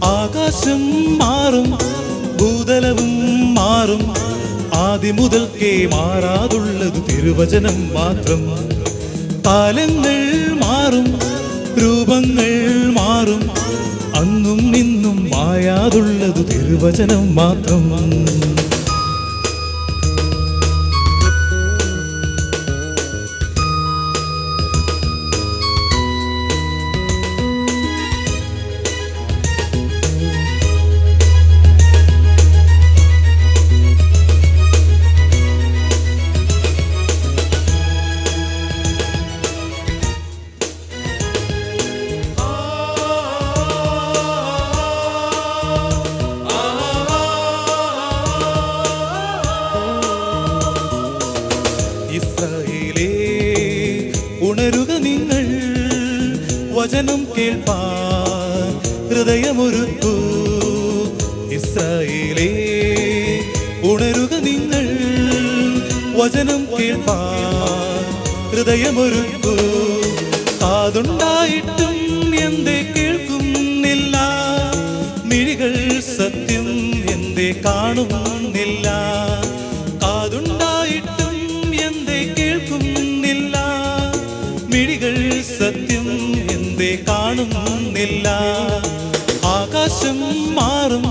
ആകാശം മാറും ഭൂതലവും മാറും ആദ്യം മുതൽക്കേ മാറാതുള്ളത് തിരുവചനം മാത്രം. കാലങ്ങൾ മാറും രൂപങ്ങൾ മാറും അന്നും ഇന്നും മായാതുള്ളത് തിരുവചനം മാത്രം. ഇസ്രായേലേ ഉണരുക നിങ്ങൾ, വചനം കേൾപ്പാൻ ഹൃദയമൊരുക്കൂ. ഇസ്രായേലേ ഉണരുക നിങ്ങൾ, വചനം കേൾപ്പാൻ ഹൃദയമൊരുക്കൂ. കാതുണ്ടായിട്ടും എന്തേ കേൾക്കുന്നില്ല, മിഴികൾ സത്യം എന്തേ കാണുന്നില്ല. കാതുണ്ടായിട്ടും എന്തേ കേൾക്കുന്നില്ല, മിഴികൾ സത്യം എന്തേ കാണുന്നില്ല. ആകാശം മാറും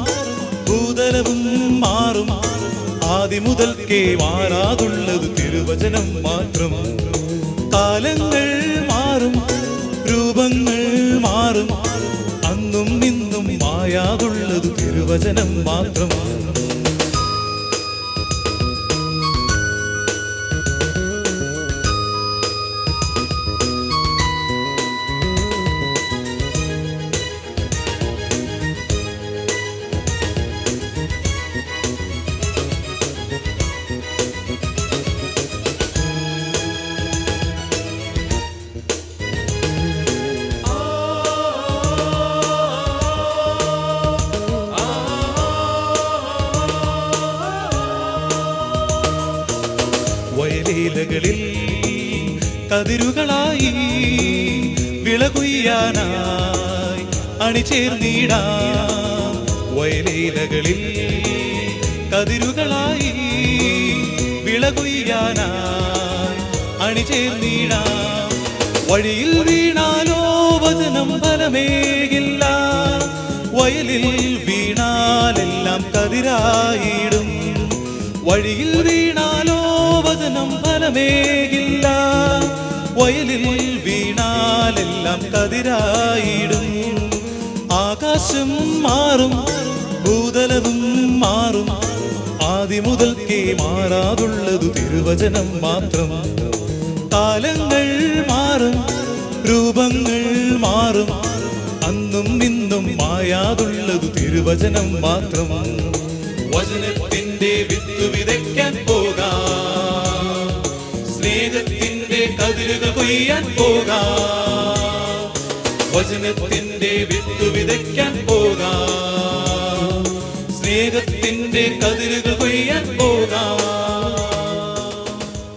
ഭൂതലവും മാറും ആദ്യം മുതൽക്കേ മാറാതുള്ളത് തിരുവചനം മാത്രം. കാലങ്ങൾ മാറും രൂപങ്ങൾ മാറും അന്നും ഇന്നും മായാതുള്ളത് തിരുവചനം മാത്രം. വയലേലകളിൽ കതിരുകളായി വിളകൊയ്യാനായി അണിചേർന്നിടാം. വയലേലകളിൽ കതിരുകളായി വിളകൊയ്യാനായി അണിചേർന്നിടാം. വഴിയിൽ വീണാലോ വചനം ഫലമേകില്ല, വയലിൽ വീണാലെല്ലാം കതിരായിടും. വഴിയിൽ വീണാലോ വചനം ഫലമേകില്ല, വയലിൽ വീണാലെല്ലാം കതിരായിടും. ആകാശം മാറും ഭൂതലവും മാറും ആദ്യം മുതൽക്കേ മാറാതുള്ളത് തിരുവചനം മാത്രം. കാലങ്ങൾ മാറും രൂപങ്ങൾ മാറും അന്നും ഇന്നും മായാതുള്ളത് തിരുവചനം മാത്രം. വചനത്തിന്റെ വിത്ത് വിതയ്ക്കാൻ പോകാം, സ്നേഹത്തിന്റെ കതിരുകൾ കൊയ്യാൻ പോകാം. വചനത്തിന്റെ വിത്ത് വിതയ്ക്കാൻ പോകാം, സ്നേഹത്തിന്റെ കതിരുകൾ കൊയ്യാൻ പോകാം.